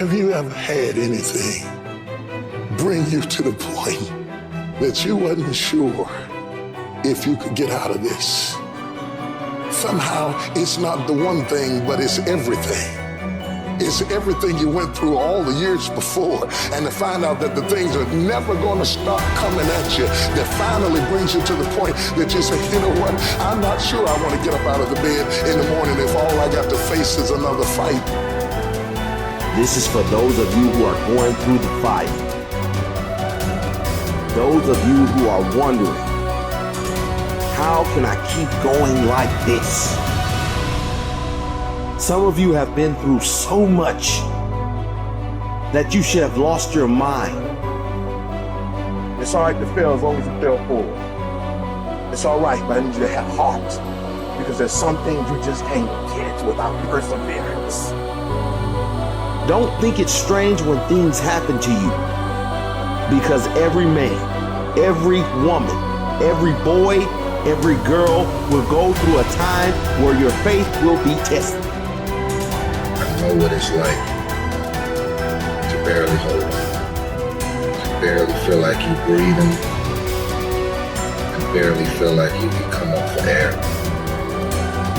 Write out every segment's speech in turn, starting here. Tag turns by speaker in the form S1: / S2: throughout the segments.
S1: Have you ever had anything bring you to the point that you wasn't sure if you could get out of this? Somehow it's not the one thing, but it's everything. It's everything you went through all the years before, and to find out that the things are never going to stop coming at you, that finally brings you to the point that you say, you know what, I'm not sure I want to get up out of the bed in the morning if all I got to face is another fight.
S2: This is for those of you who are going through the fight. Those of you who are wondering, how can I keep going like this? Some of you have been through so much that you should have lost your mind.
S3: It's all right to fail as long as you fail forward. It's all right, but I need you to have heart, because there's some things you just can't get without perseverance.
S2: Don't think it's strange when things happen to you, because every man, every woman, every boy, every girl will go through a time where your faith will be tested.
S4: I know what it's like to barely hold on, to barely feel like you're breathing, and barely feel like you can come up for air.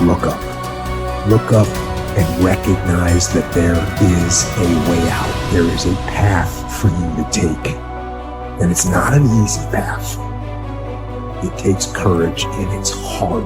S5: Look up. Look up and recognize that there is a way out. There is a path for you to take. And it's not an easy path. It takes courage and it's hard.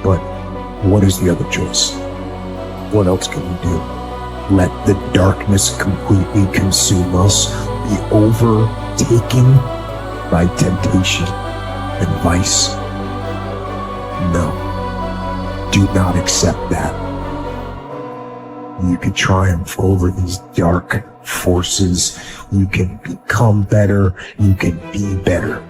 S5: But what is the other choice? What else can we do? Let the darkness completely consume us, be overtaken by temptation and vice? No. Do not accept that. You can triumph over these dark forces. You can become better. You can be better.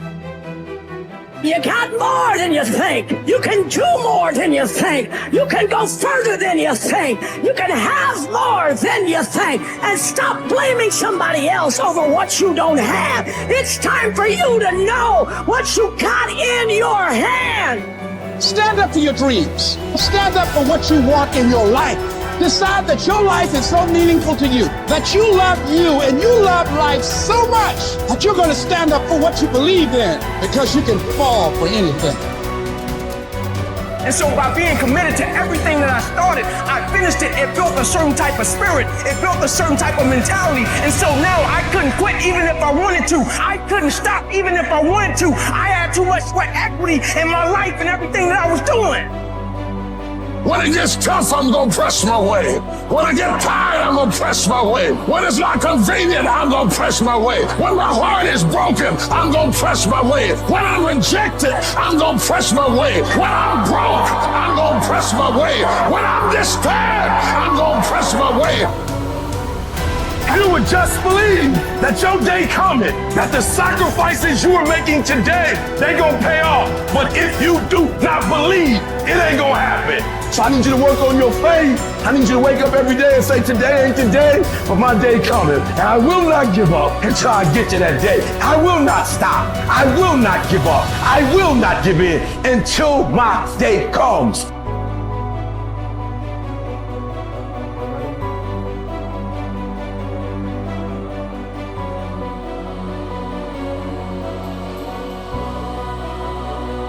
S6: You got more than you think. You can do more than you think. You can go further than you think. You can have more than you think. And stop blaming somebody else over what you don't have. It's time for you to know what you got in your hand.
S7: Stand up for your dreams. Stand up for what you want in your life. Decide that your life is so meaningful to you, that you love you and you love life so much that you're going to stand up for what you believe in, because you can fall for anything.
S8: And so by being committed to everything that I started, I finished it. It built a certain type of spirit. It built a certain type of mentality. And so now I couldn't quit even if I wanted to. I couldn't stop even if I wanted to. I had too much sweat equity in my life and everything that I was doing.
S1: When it gets tough, I'm gonna press my way. When I get tired, I'm gonna press my way. When it's not convenient, I'm gonna press my way. When my heart is broken, I'm gonna press my way. When I'm rejected, I'm gonna press my way. When I'm broke, I'm gonna press my way. When I'm despaired, I'm gonna press my way.
S3: You would just believe that your day coming, that the sacrifices you are making today, they gonna pay off. But if you do not believe, it ain't gonna happen. So I need you to work on your faith. I need you to wake up every day and say, today ain't today, but my day coming. And I will not give up until I get to that day. I will not stop. I will not give up. I will not give in until my day comes.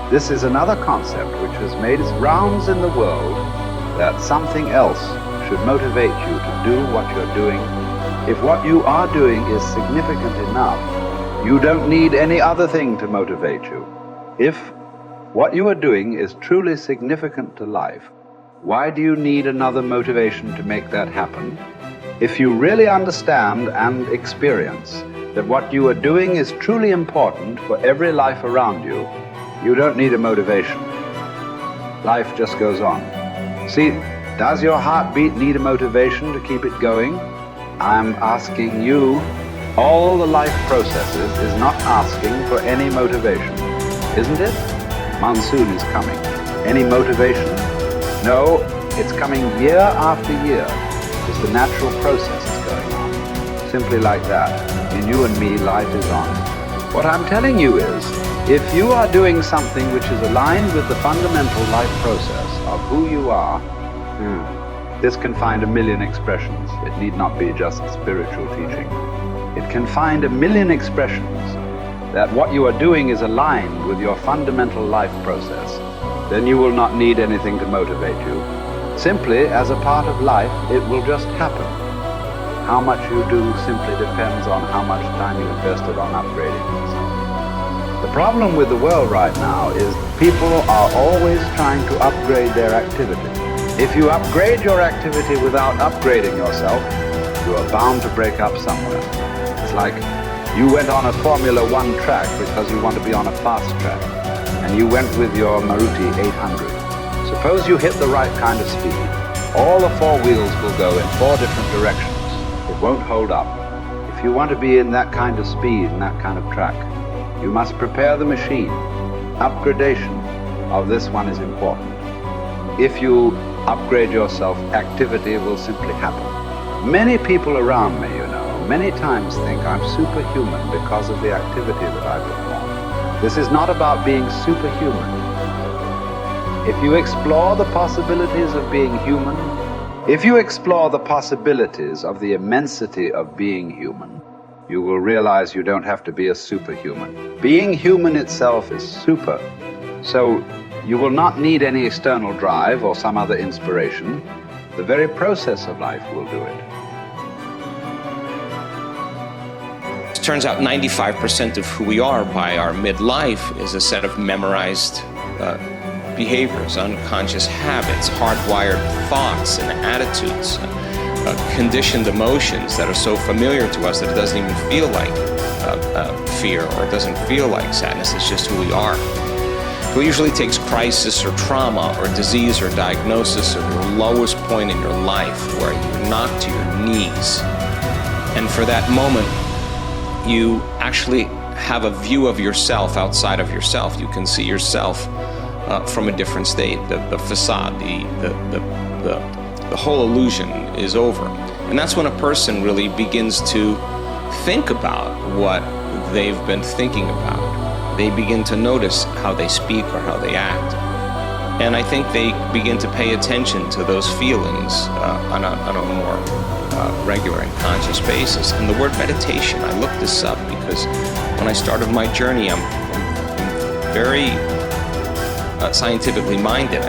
S9: This is another concept which has made its rounds in the world, that something else should motivate you to do what you're doing. If what you are doing is significant enough, you don't need any other thing to motivate you. If what you are doing is truly significant to life, why do you need another motivation to make that happen? If you really understand and experience that what you are doing is truly important for every life around you, you don't need a motivation. Life just goes on. See, does your heartbeat need a motivation to keep it going? I'm asking you. All the life processes is not asking for any motivation, isn't it? Monsoon is coming. Any motivation? No, it's coming year after year, because the natural process is going on. Simply like that. In you and me, life is on. What I'm telling you is, if you are doing something which is aligned with the fundamental life process of who you are, This can find a million expressions. It need not be just spiritual teaching. It can find a million expressions that what you are doing is aligned with your fundamental life process. Then you will not need anything to motivate you. Simply, as a part of life, it will just happen. How much you do simply depends on how much time you invested on upgrading yourself. The problem with the world right now is people are always trying to upgrade their activity. If you upgrade your activity without upgrading yourself, you are bound to break up somewhere. It's like you went on a Formula One track because you want to be on a fast track, and you went with your Maruti 800. Suppose you hit the right kind of speed. All the four wheels will go in four different directions. It won't hold up. If you want to be in that kind of speed and that kind of track, you must prepare the machine. Upgradation of this one is important. If you upgrade yourself, activity will simply happen. Many people around me, many times think I'm superhuman because of the activity that I perform. This is not about being superhuman. If you explore the possibilities of being human, if you explore the possibilities of the immensity of being human, you will realize you don't have to be a superhuman. Being human itself is super. So you will not need any external drive or some other inspiration. The very process of life will do it.
S10: It turns out 95% of who we are by our midlife is a set of memorized behaviors, unconscious habits, hardwired thoughts and attitudes, conditioned emotions that are so familiar to us that it doesn't even feel like fear, or it doesn't feel like sadness. It's just who we are. It usually takes crisis or trauma or disease or diagnosis or your lowest point in your life where you're knocked to your knees. And for that moment, you actually have a view of yourself outside of yourself. You can see yourself from a different state. The facade, the whole illusion is over. And that's when a person really begins to think about what they've been thinking about. They begin to notice how they speak or how they act. And I think they begin to pay attention to those feelings on a more regular and conscious basis. And the word meditation, I looked this up because when I started my journey, I'm very scientifically minded.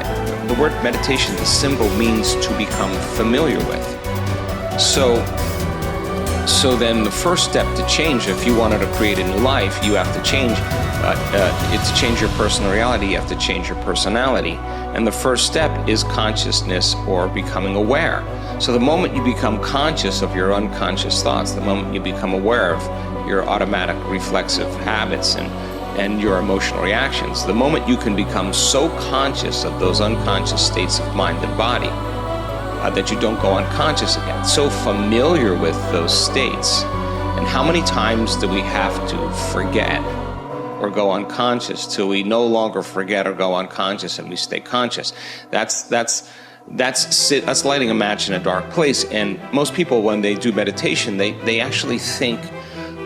S10: The word meditation, the symbol means to become familiar with. So then the first step to change, if you wanted to create a new life, you have to change. To change your personal reality, you have to change your personality. And the first step is consciousness or becoming aware. So the moment you become conscious of your unconscious thoughts, the moment you become aware of your automatic reflexive habits and your emotional reactions, the moment you can become so conscious of those unconscious states of mind and body that you don't go unconscious again, so familiar with those states. And how many times do we have to forget or go unconscious till we no longer forget or go unconscious and we stay conscious? That's lighting a match in a dark place. And most people, when they do meditation, they actually think,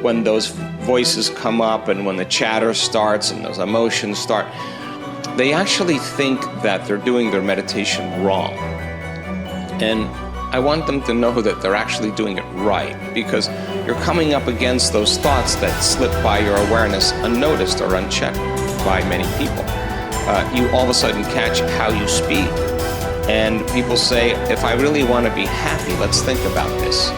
S10: when those voices come up and when the chatter starts and those emotions start, they actually think that they're doing their meditation wrong. And I want them to know that they're actually doing it right, because you're coming up against those thoughts that slip by your awareness unnoticed or unchecked by many people. You all of a sudden catch how you speak. And people say, if I really want to be happy, let's think about this.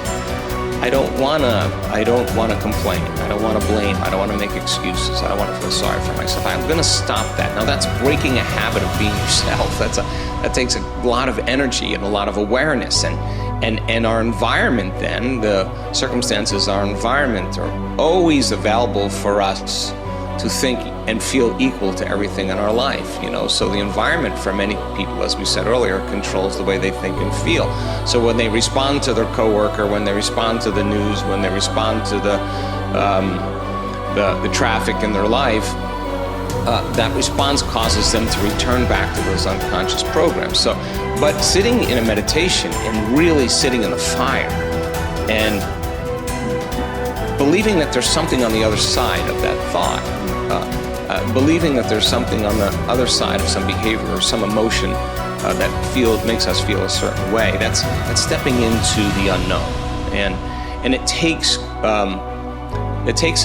S10: I don't want to complain. I don't want to blame. I don't want to make excuses. I don't want to feel sorry for myself. I'm going to stop that. Now that's breaking a habit of being yourself. That takes a lot of energy and a lot of awareness. And our environment then, the circumstances, our environment are always available for us to think and feel equal to everything in our life, So the environment for many people, as we said earlier, controls the way they think and feel. So when they respond to their coworker, when they respond to the news, when they respond to the traffic in their life, that response causes them to return back to those unconscious programs. But sitting in a meditation and really sitting in the fire and believing that there's something on the other side of that thought, believing that there's something on the other side of some behavior or some emotion that makes us feel a certain way. That's stepping into the unknown, and it takes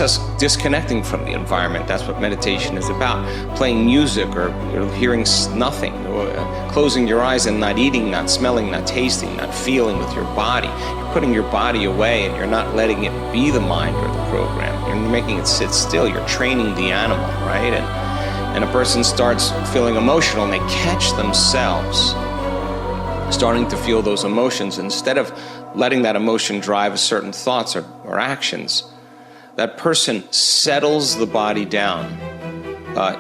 S10: us disconnecting from the environment. That's what meditation is about. Playing music or hearing nothing, or closing your eyes and not eating, not smelling, not tasting, not feeling with your body. You're putting your body away and you're not letting it be the mind or the program. You're making it sit still. You're training the animal, right? And a person starts feeling emotional and they catch themselves starting to feel those emotions. Instead of letting that emotion drive certain thoughts or actions, that person settles the body down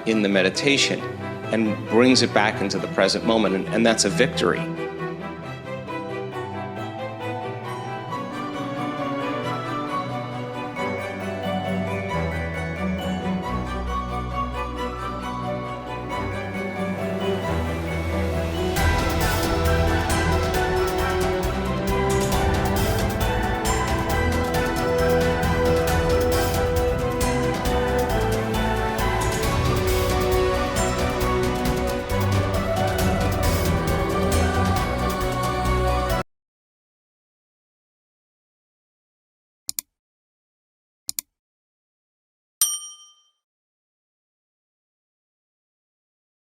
S10: in the meditation and brings it back into the present moment, and that's a victory.